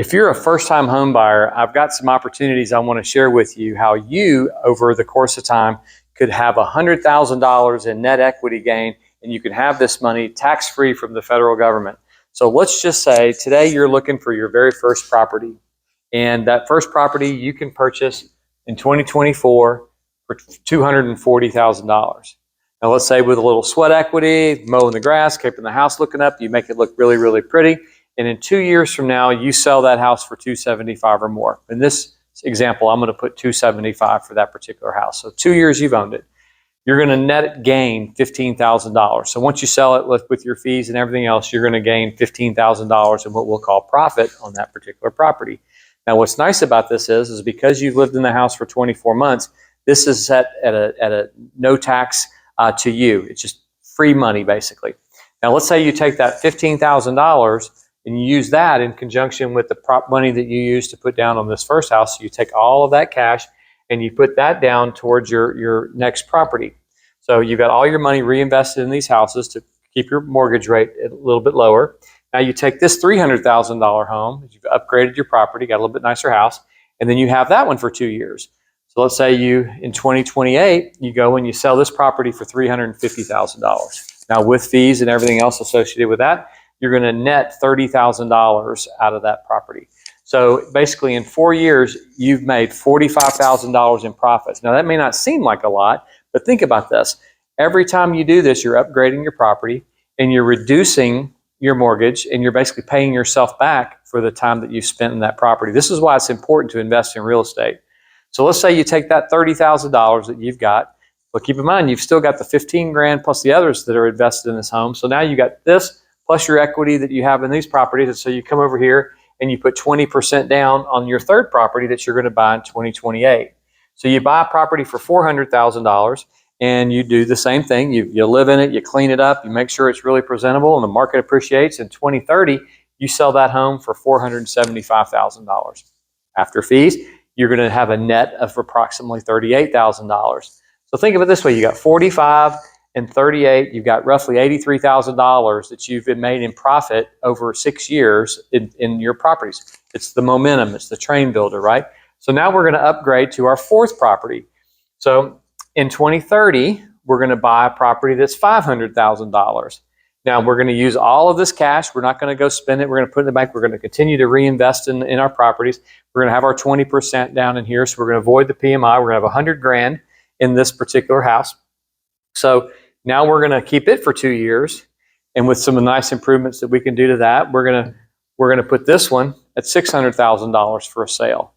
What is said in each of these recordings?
If you're a first-time home buyer, I've got some opportunities I want to share with you how you, over the course of time, could have $100,000 in net equity gain, and you can have this money tax-free from the federal government. So let's just say today you're looking for your very first property, and that first property you can purchase in 2024 for $240,000. Now let's say with a little sweat equity, mowing the grass, keeping the house looking up, you make it look really, really pretty. And in 2 years from now, you sell that house for $275,000 or more. In this example, I'm going to put $275,000 for that particular house. So 2 years you've owned it. You're going to net gain $15,000. So once you sell it with your fees and everything else, you're going to gain $15,000 in what we'll call profit on that particular property. Now, what's nice about this is because you've lived in the house for 24 months, this is set at a no tax to you. It's just free money, basically. Now, let's say you take that $15,000 and you use that in conjunction with the prop money that you use to put down on this first house. So you take all of that cash and you put that down towards your next property. So you've got all your money reinvested in these houses to keep your mortgage rate a little bit lower. Now you take this $300,000 home, you've upgraded your property, got a little bit nicer house, and then you have that one for 2 years. So let's say in 2028, you go and you sell this property for $350,000. Now with fees and everything else associated with that, you're going to net $30,000 out of that property. So basically in 4 years, you've made $45,000 in profits. Now that may not seem like a lot, but think about this. Every time you do this, you're upgrading your property and you're reducing your mortgage and you're basically paying yourself back for the time that you've spent in that property. This is why it's important to invest in real estate. So let's say you take that $30,000 that you've got, but keep in mind, you've still got the $15,000 plus the others that are invested in this home. So now you got this plus your equity that you have in these properties. And so you come over here and you put 20% down on your third property that you're going to buy in 2028. So you buy a property for $400,000 and you do the same thing. You live in it, you clean it up, you make sure it's really presentable and the market appreciates. In 2030, you sell that home for $475,000. After fees, you're going to have a net of approximately $38,000. So think of it this way, you got 45 and 38, you've got roughly $83,000 that you've been made in profit over 6 years in your properties. It's the momentum, it's the train builder, right? So now we're going to upgrade to our fourth property. So in 2030, we're going to buy a property that's $500,000. Now we're going to use all of this cash. We're not going to go spend it. We're going to put it in the bank. We're going to continue to reinvest in our properties. We're going to have our 20% down in here. So we're going to avoid the PMI. We're going to have $100,000 in this particular house. So now we're going to keep it for 2 years, and with some nice improvements that we can do to that, we're going to put this one at $600,000 for a sale.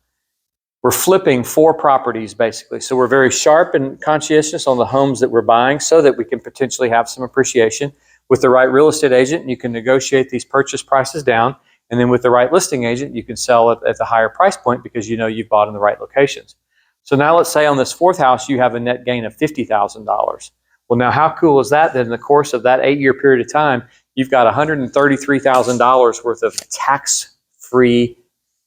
We're flipping 4 properties basically, so we're very sharp and conscientious on the homes that we're buying, so that we can potentially have some appreciation. With the right real estate agent, you can negotiate these purchase prices down, and then with the right listing agent, you can sell it at the higher price point because you know you've bought in the right locations. So now let's say on this fourth house, you have a net gain of $50,000. Well, now how cool is that? That in the course of that 8-year period of time, you've got $133,000 worth of tax-free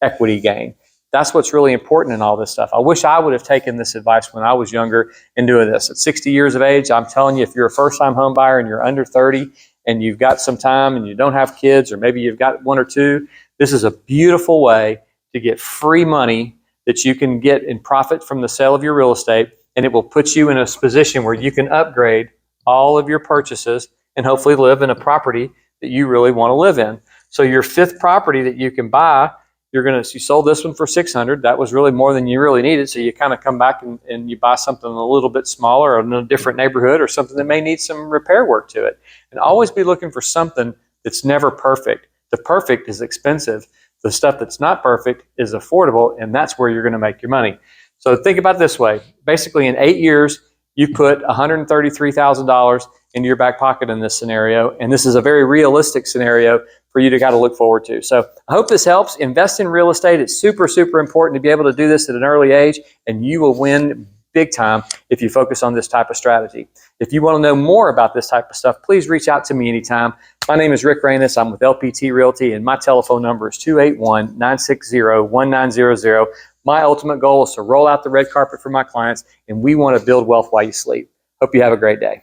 equity gain. That's what's really important in all this stuff. I wish I would have taken this advice when I was younger and doing this. At 60 years of age, I'm telling you, if you're a first-time home buyer and you're under 30 and you've got some time and you don't have kids, or maybe you've got 1 or 2, this is a beautiful way to get free money that you can get in profit from the sale of your real estate. And it will put you in a position where you can upgrade all of your purchases and hopefully live in a property that you really want to live in. So your fifth property that you can buy, you sold this one for $600,000. That was really more than you really needed. So you kind of come back and you buy something a little bit smaller or in a different neighborhood or something that may need some repair work to it. And always be looking for something that's never perfect. The perfect is expensive. The stuff that's not perfect is affordable, and that's where you're going to make your money. So think about it this way. Basically, in 8 years, you put $133,000 into your back pocket in this scenario, and this is a very realistic scenario for you to kind of look forward to. So I hope this helps. Invest in real estate. It's super, super important to be able to do this at an early age, and you will win big time if you focus on this type of strategy. If you want to know more about this type of stuff, please reach out to me anytime. My name is Rick Raanes. I'm with LPT Realty, and my telephone number is 281-960-1900. My ultimate goal is to roll out the red carpet for my clients, and we want to build wealth while you sleep. Hope you have a great day.